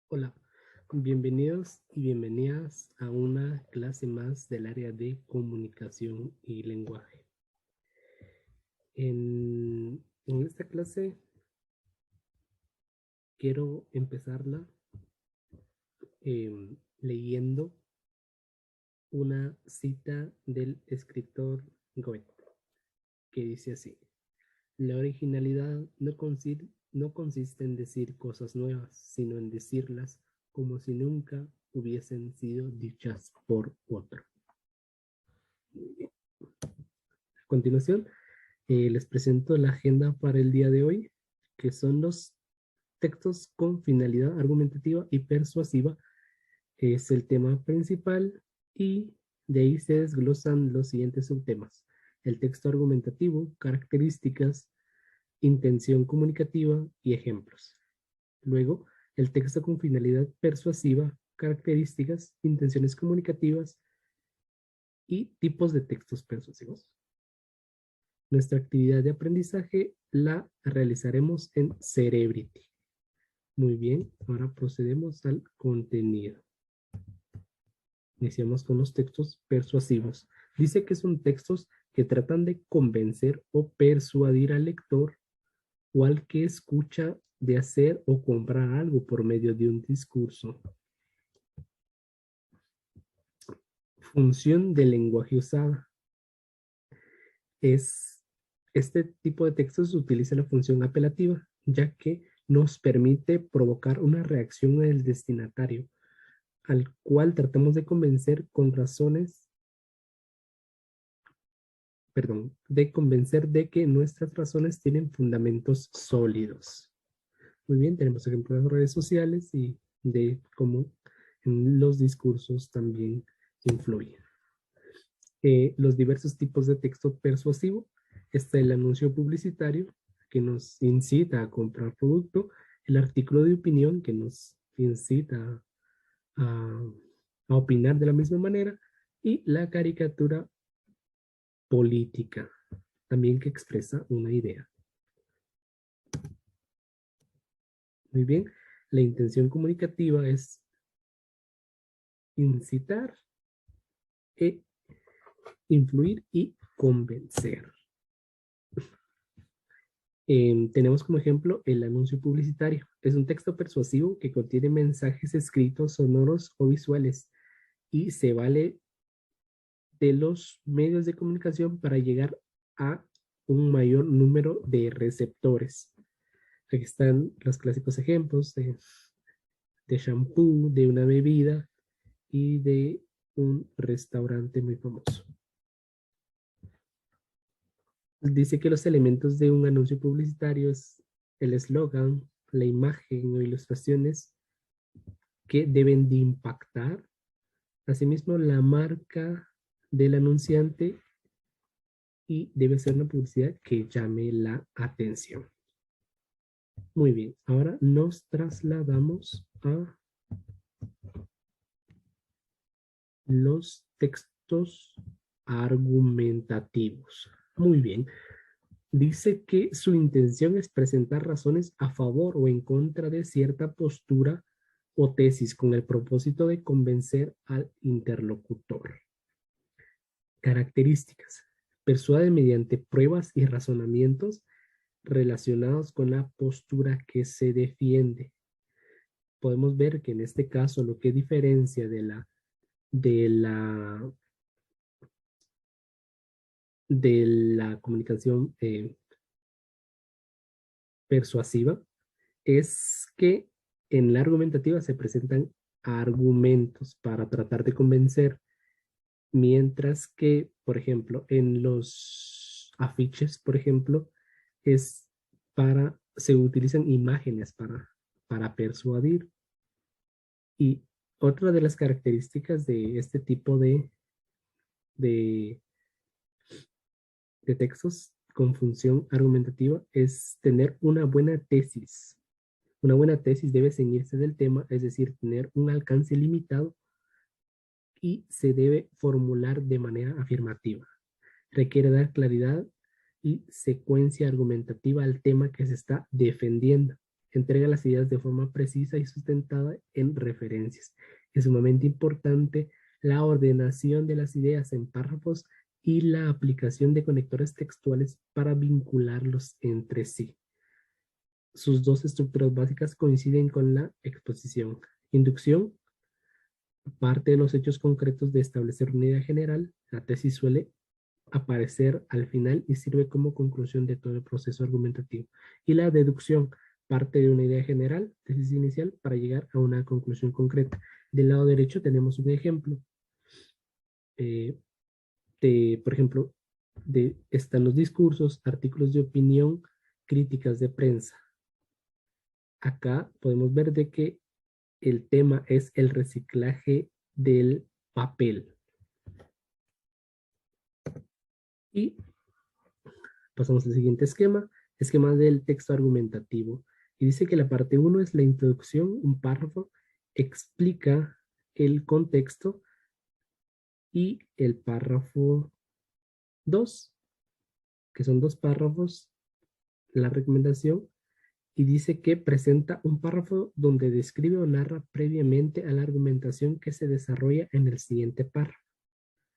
Hola, bienvenidos y bienvenidas a una clase más del área de comunicación y lenguaje. En esta clase quiero empezarla leyendo una cita del escritor Goethe que dice así: la originalidad no consiste en decir cosas nuevas, sino en decirlas como si nunca hubiesen sido dichas por otro. A continuación, les presento la agenda para el día de hoy, que son los textos con finalidad argumentativa y persuasiva. Es el tema principal y de ahí se desglosan los siguientes subtemas: el texto argumentativo, características, intención comunicativa y ejemplos. Luego, el texto con finalidad persuasiva, características, intenciones comunicativas y tipos de textos persuasivos. Nuestra actividad de aprendizaje la realizaremos en Cerebrity. Muy bien, ahora procedemos al contenido. Iniciamos con los textos persuasivos. Dice que son textos que tratan de convencer o persuadir al lector o al que escucha de hacer o comprar algo por medio de un discurso. Función del lenguaje usada. Este tipo de textos utiliza la función apelativa, ya que nos permite provocar una reacción en el destinatario, al cual tratamos de convencer con razones, de convencer de que nuestras razones tienen fundamentos sólidos. Muy bien, tenemos ejemplos de redes sociales y de cómo en los discursos también influyen. Los diversos tipos de texto persuasivo. Está el anuncio publicitario, que nos incita a comprar producto, el artículo de opinión, que nos incita a opinar de la misma manera, y la caricatura política, también que expresa una idea. Muy bien, la intención comunicativa es incitar, influir y convencer. Tenemos como ejemplo el anuncio publicitario. Es un texto persuasivo que contiene mensajes escritos, sonoros o visuales y se vale de los medios de comunicación para llegar a un mayor número de receptores. Aquí están los clásicos ejemplos de shampoo, de una bebida y de un restaurante muy famoso. Dice que los elementos de un anuncio publicitario es el eslogan, la imagen o ilustraciones que deben de impactar. Asimismo, la marca del anunciante y debe ser una publicidad que llame la atención. Muy bien, ahora nos trasladamos a los textos argumentativos. Muy bien. Dice que su intención es presentar razones a favor o en contra de cierta postura o tesis con el propósito de convencer al interlocutor. Características. Persuade mediante pruebas y razonamientos relacionados con la postura que se defiende. Podemos ver que en este caso lo que diferencia de la comunicación persuasiva es que en la argumentativa se presentan argumentos para tratar de convencer, mientras que, por ejemplo, en los afiches, por ejemplo, se utilizan imágenes para persuadir. Y otra de las características de este tipo de textos con función argumentativa es tener una buena tesis. Una buena tesis debe ceñirse del tema, es decir, tener un alcance limitado y se debe formular de manera afirmativa. Requiere dar claridad y secuencia argumentativa al tema que se está defendiendo. Entrega las ideas de forma precisa y sustentada en referencias. Es sumamente importante la ordenación de las ideas en párrafos y la aplicación de conectores textuales para vincularlos entre sí. Sus dos estructuras básicas coinciden con la exposición. Inducción, parte de los hechos concretos de establecer una idea general. La tesis suele aparecer al final y sirve como conclusión de todo el proceso argumentativo. Y la deducción, parte de una idea general, tesis inicial, para llegar a una conclusión concreta. Del lado derecho tenemos un ejemplo. Por ejemplo, están los discursos, artículos de opinión, críticas de prensa. Acá podemos ver de que el tema es el reciclaje del papel. Y pasamos al siguiente esquema, esquema del texto argumentativo. Y dice que la parte 1 es la introducción, un párrafo, explica el contexto, y el párrafo 2, que son dos párrafos, la recomendación, y dice que presenta un párrafo donde describe o narra previamente a la argumentación que se desarrolla en el siguiente párrafo.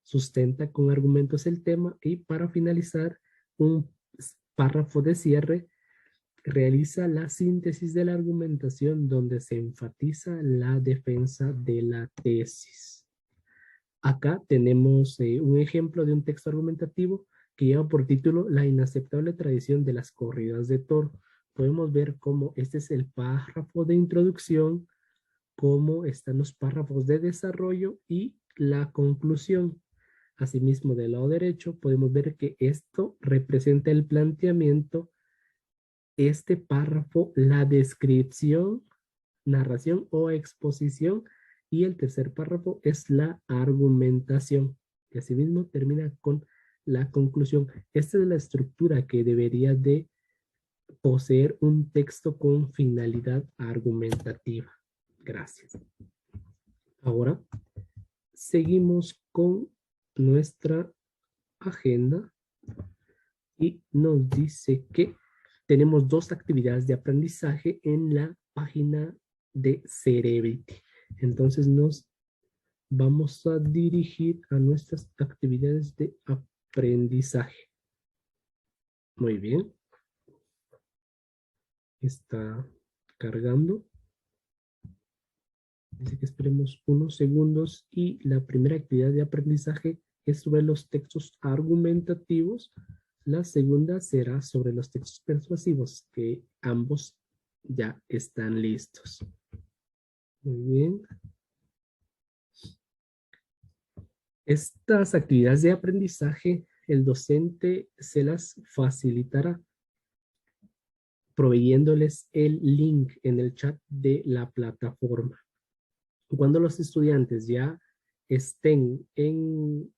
Sustenta con argumentos el tema y para finalizar un párrafo de cierre realiza la síntesis de la argumentación donde se enfatiza la defensa de la tesis. Acá tenemos un ejemplo de un texto argumentativo que lleva por título La inaceptable tradición de las corridas de toro. Podemos ver cómo este es el párrafo de introducción, cómo están los párrafos de desarrollo y la conclusión. Asimismo, del lado derecho podemos ver que esto representa el planteamiento, este párrafo, la descripción, narración o exposición, y el tercer párrafo es la argumentación. Y asimismo termina con la conclusión. Esta es la estructura que debería de poseer un texto con finalidad argumentativa. Gracias. Ahora seguimos con nuestra agenda y nos dice que tenemos dos actividades de aprendizaje en la página de Cerebrity. Entonces nos vamos a dirigir a nuestras actividades de aprendizaje. Muy bien. Está cargando. Dice que esperemos unos segundos y la primera actividad de aprendizaje es sobre los textos argumentativos. La segunda será sobre los textos persuasivos, que ambos ya están listos. Muy bien. Estas actividades de aprendizaje, el docente se las facilitará proveyéndoles el link en el chat de la plataforma. Cuando los estudiantes ya estén en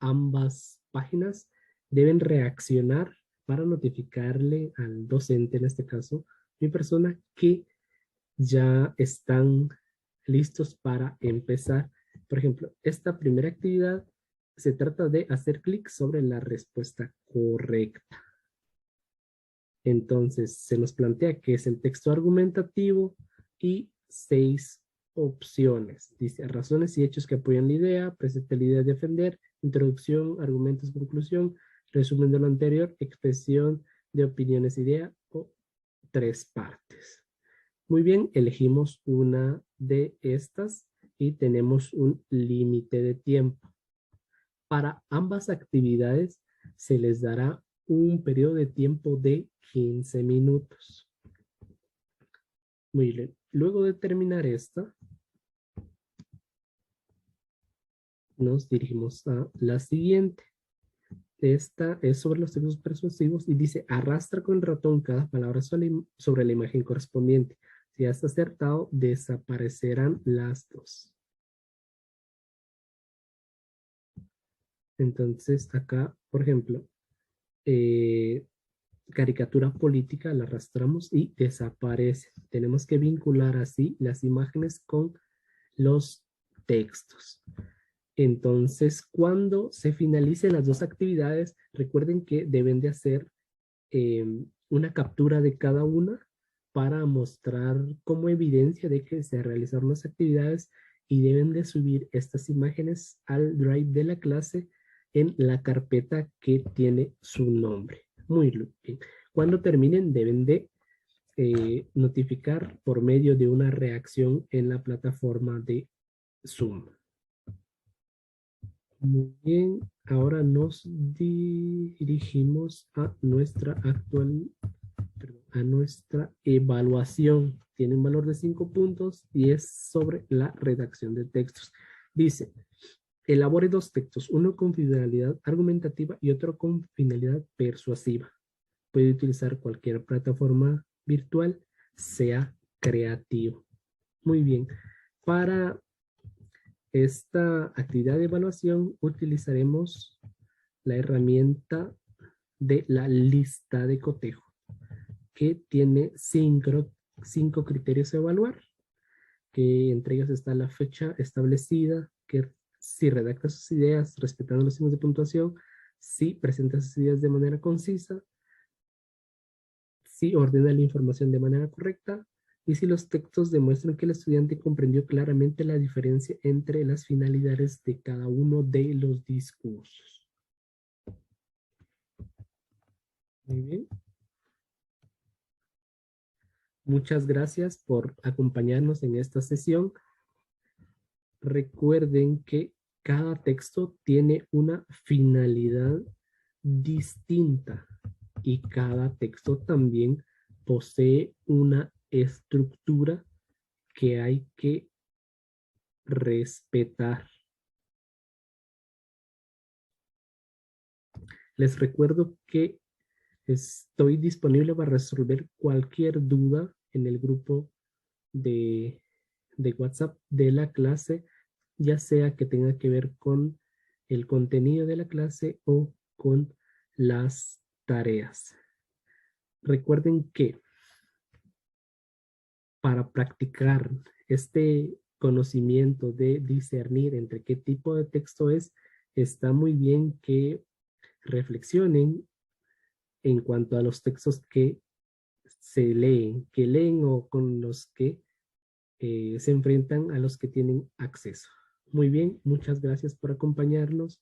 ambas páginas, deben reaccionar para notificarle al docente, en este caso, mi persona, que ya están listos para empezar. Por ejemplo, esta primera actividad se trata de hacer clic sobre la respuesta correcta. Entonces, se nos plantea que es el texto argumentativo y 6 opciones. Dice razones y hechos que apoyan la idea, presenta la idea de defender, introducción, argumentos, conclusión, resumen de lo anterior, expresión de opiniones, idea o 3 partes. Muy bien, elegimos una de estas y tenemos un límite de tiempo. Para ambas actividades se les dará un periodo de tiempo de 15 minutos. Muy bien. Luego de terminar esta, nos dirigimos a la siguiente. Esta es sobre los textos persuasivos y dice, arrastra con el ratón cada palabra sobre la imagen correspondiente. Si ya está acertado, desaparecerán las dos. Entonces, acá, por ejemplo, caricatura política, la arrastramos y desaparece. Tenemos que vincular así las imágenes con los textos. Entonces, cuando se finalicen las dos actividades, recuerden que deben de hacer una captura de cada una para mostrar como evidencia de que se realizaron las actividades y deben de subir estas imágenes al Drive de la clase en la carpeta que tiene su nombre. Muy bien. Cuando terminen, deben de notificar por medio de una reacción en la plataforma de Zoom. Muy bien, ahora nos dirigimos a a nuestra evaluación. Tiene un valor de 5 puntos y es sobre la redacción de textos. Dice, elabore 2 textos, uno con finalidad argumentativa y otro con finalidad persuasiva. Puede utilizar cualquier plataforma virtual, sea creativo. Muy bien, para esta actividad de evaluación utilizaremos la herramienta de la lista de cotejo, que tiene 5 criterios a evaluar, que entre ellos está la fecha establecida, que si redacta sus ideas respetando los signos de puntuación, si presenta sus ideas de manera concisa, si ordena la información de manera correcta y si los textos demuestran que el estudiante comprendió claramente la diferencia entre las finalidades de cada uno de los discursos. Muy bien. Muchas gracias por acompañarnos en esta sesión. Recuerden que cada texto tiene una finalidad distinta y cada texto también posee una estructura que hay que respetar. Les recuerdo que estoy disponible para resolver cualquier duda en el grupo de WhatsApp de la clase, ya sea que tenga que ver con el contenido de la clase o con las tareas. Recuerden que para practicar este conocimiento de discernir entre qué tipo de texto es, está muy bien que reflexionen en cuanto a los textos que que leen o con los que se enfrentan a los que tienen acceso. Muy bien, muchas gracias por acompañarnos.